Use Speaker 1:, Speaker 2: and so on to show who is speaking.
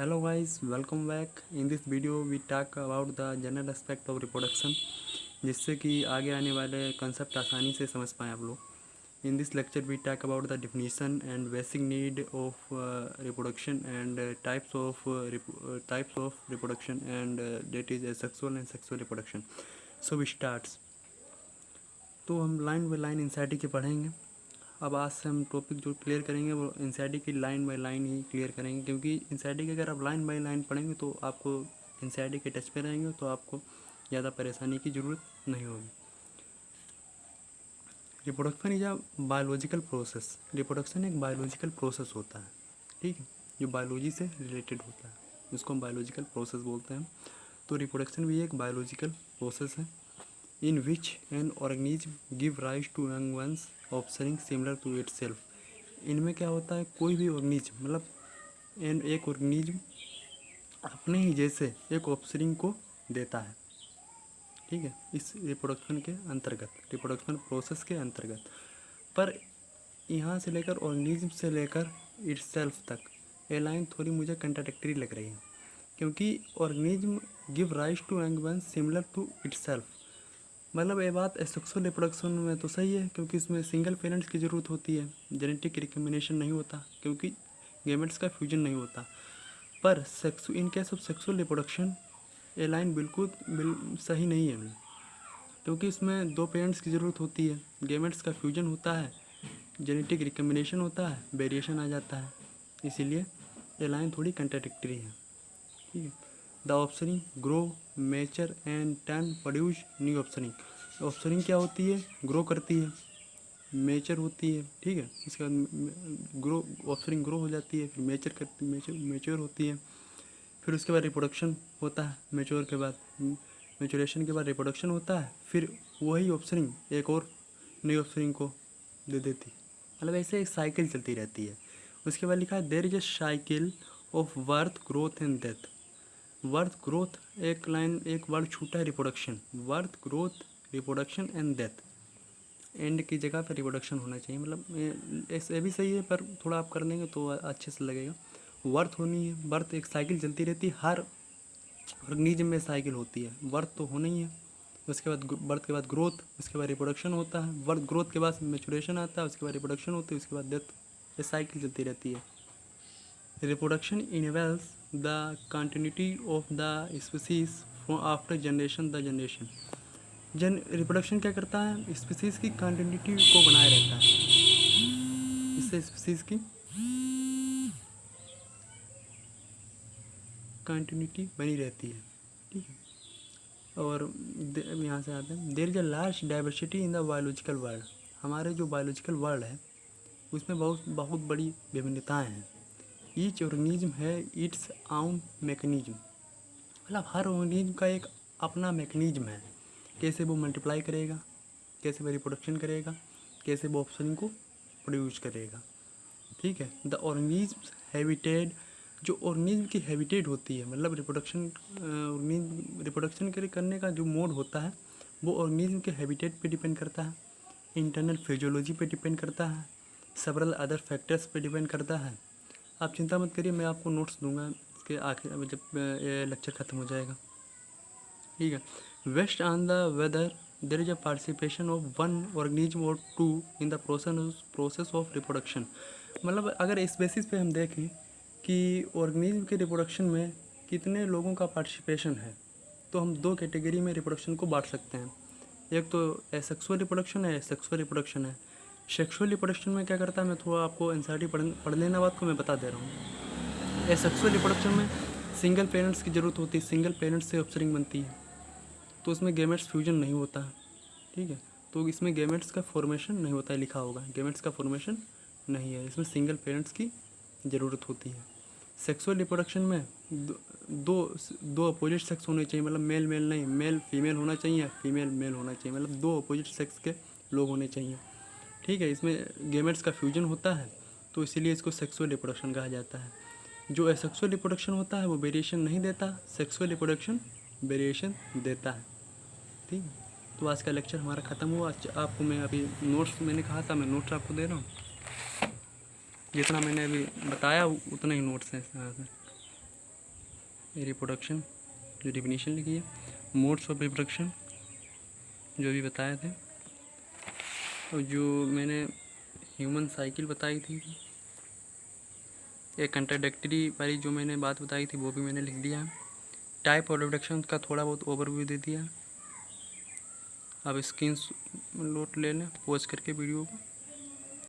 Speaker 1: Hello guys, welcome back. In this video we talk about the general aspect of reproduction, जिससे कि आगे आने वाले कंसेप्ट आसानी से समझ पाएँ आप लोग. In this lecture we talk about the definition and basic need of reproduction and types of reproduction and that is asexual and sexual reproduction. So we starts. तो हम लाइन बाय लाइन एनसीईआरटी के पढ़ेंगे. अब आज से हम topic जो clear करेंगे वो एनसीईआरटी की line by line he clear करेंगे, क्योंकि एनसीईआरटी की अगर आप लाइन बाय लाइन पढ़ेंगे तो आपको एनसीईआरटी के टच पे रहेंगे तो आपको ज़्यादा परेशानी की ज़रूरत नहीं होगी. Reproduction is a biological process. Reproduction एक बायोलॉजिकल प्रोसेस होता है, ठीक है, जो बायोलॉजी से रिलेटेड होता है, उसको हम बायोलॉजिकल प्रोसेस बोलते हैं. तो रिप्रोडक्शन भी एक बायोलॉजिकल प्रोसेस है in which an organism give rise to young ones offspring similar to itself. इनमें क्या होता है, कोई भी ऑर्गेनिज्म मतलब एक ऑर्गेनिज्म अपने ही जैसे एक ऑफस्प्रिंग को देता है, ठीक है, इस रिप्रोडक्शन के अंतर्गत, रिप्रोडक्शन प्रोसेस के अंतर्गत. पर यहाँ से लेकर ऑर्गेनिज्म से लेकर इटसेल्फ तक ये लाइन थोड़ी मुझे कंट्राडिक्टरी लग रही है, क्योंकि organism give rise to young ones similar to itself. मतलब ये बात एसेक्सुअल रिप्रोडक्शन में तो सही है, क्योंकि इसमें सिंगल पेरेंट्स की ज़रूरत होती है, जेनेटिक रिकम्बिनेशन नहीं होता, क्योंकि गैमेट्स का फ्यूजन नहीं होता. पर in case of sexual reproduction ये लाइन बिल्कुल सही नहीं है, क्योंकि इसमें दो पेरेंट्स की ज़रूरत होती है, गैमेट्स का फ्यूजन होता है, जेनेटिक रिकम्बिनेशन होता है, वेरिएशन आ जाता है, इसीलिए ये लाइन थोड़ी कंट्राडिक्टरी है, ठीक है. The offspring grow mature and turn produce new offspring. Offspring क्या होती है, ग्रो करती है, मेचर होती है, ठीक है, उसके बाद ऑफस्प्रिंग ग्रो हो जाती है, फिर मेचर करती, मेच्योर होती है, फिर उसके बाद रिप्रोडक्शन होता है, मेच्योर के बाद मेचुरेशन के बाद रिप्रोडक्शन होता है, फिर वही ऑफस्प्रिंग एक और न्यू ऑफस्प्रिंग को दे देती है. मतलब ऐसे एक साइकिल चलती रहती है. उसके बाद लिखा है there is a cycle of birth growth and death. Birth growth एक लाइन एक वर्ड छूटा है, reproduction, birth growth reproduction and death. And की जगह पर रिप्रोडक्शन होना चाहिए, मतलब ऐसे भी सही है, पर थोड़ा आप कर लेंगे तो अच्छे से लगेगा. बर्थ होनी है, बर्थ एक साइकिल चलती रहती है, हर ऑर्गेनिज्म में साइकिल होती है, बर्थ तो होना ही है. उसके बाद बर्थ के बाद ग्रोथ, उसके बाद रिप्रोडक्शन होता है, बर्थ ग्रोथ के बाद मैचुरेशन आता है, उसके बाद रिप्रोडक्शन होती है, उसके बाद डेथ. ये साइकिल चलती रहती है. Reproduction involves the continuity of the species from after generation the generation. Reproduction क्या करता है, स्पीसीज की कंटिन्यूटी को बनाए रहता है, इससे स्पीसीज की कंटिन्यूटी बनी रहती है, ठीक है. और यहाँ से आते हैं, there is a large diversity in the biological world. हमारे जो बायोलॉजिकल वर्ल्ड है उसमें बहुत बड़ी विभिन्नताएँ हैं. ईच ऑर्गेनिज्म है इट्स आउन मैकेनिज्म. मतलब हर ऑर्गेनिज्म का एक अपना मैकेनिज्म है, कैसे वो मल्टीप्लाई करेगा, कैसे वो रिप्रोडक्शन करेगा, कैसे वो ऑफस्प्रिंग को प्रोड्यूस करेगा, ठीक है. द ऑर्गेनिज्म हैबिटेट, जो ऑर्गेनिज्म की हैबिटेट होती है, मतलब रिप्रोडक्शन करने का जो मोड होता है वो ऑर्गेनिज्म के हैबिटेट पे डिपेंड करता है, इंटरनल फिजियोलॉजी पे डिपेंड करता है, सेवरल अदर फैक्टर्स पे डिपेंड करता है. आप चिंता मत करिए, मैं आपको नोट्स दूंगा इसके आखिर में जब ये लेक्चर ख़त्म हो जाएगा, ठीक है. Based on the whether there is a participation of one organism और two in the process of reproduction. मतलब अगर इस बेसिस पे हम देखें कि ऑर्गेनिज्म के रिप्रोडक्शन में कितने लोगों का पार्टिसिपेशन है, तो हम दो कैटेगरी में रिप्रोडक्शन को बांट सकते हैं. एक तो एसेक्सुअल रिप्रोडक्शन है, सेक्सुअल रिप्रोडक्शन है. सेक्सुअल रिप्रोडक्शन में क्या करता है, मैं थोड़ा आपको एनसीईआरटी पढ़ लेना बात को मैं बता दे रहा हूँ. एसेक्सुअल रिप्रोडक्शन में सिंगल पेरेंट्स की ज़रूरत होती है, सिंगल पेरेंट्स से ऑफस्प्रिंग बनती है, तो उसमें गैमेट्स फ्यूजन नहीं होता है, ठीक है. तो इसमें गैमेट्स का फॉर्मेशन नहीं होता है, लिखा होगा गैमेट्स का फॉर्मेशन नहीं है, इसमें सिंगल पेरेंट्स की ज़रूरत होती है. सेक्सुअल रिप्रोडक्शन में दो अपोजिट सेक्स होने चाहिए, मतलब मेल मेल नहीं, मेल फीमेल होना चाहिए, फीमेल मेल होना चाहिए, मतलब दो अपोजिट सेक्स के लोग होने चाहिए, ठीक है. इसमें गैमेट्स का फ्यूजन होता है, तो इसीलिए इसको सेक्सुअल रिप्रोडक्शन कहा जाता है. जो एसेक्सुअल रिप्रोडक्शन होता है वो वेरिएशन नहीं देता, सेक्सुअल रिप्रोडक्शन वेरिएशन देता है, ठीक है. तो आज का लेक्चर हमारा ख़त्म हुआ. आपको मैं अभी नोट्स, मैंने कहा था मैं नोट्स आपको दे रहा हूँ, जितना मैंने अभी बताया उतना ही नोट्स है यहाँ से. रिप्रोडक्शन जो डिफिनीशन लिखी है, मोड्स ऑफ रिप्रोडक्शन जो भी बताए थे, और जो मैंने ह्यूमन साइकिल बताई थी, एक कंट्राडिक्टरी वाली जो मैंने बात बताई थी वो भी मैंने लिख दिया है। टाइप और रिप्रोडक्शन का थोड़ा बहुत ओवरव्यू दे दिया। अब स्क्रीन शॉट ले लें पॉज करके वीडियो को।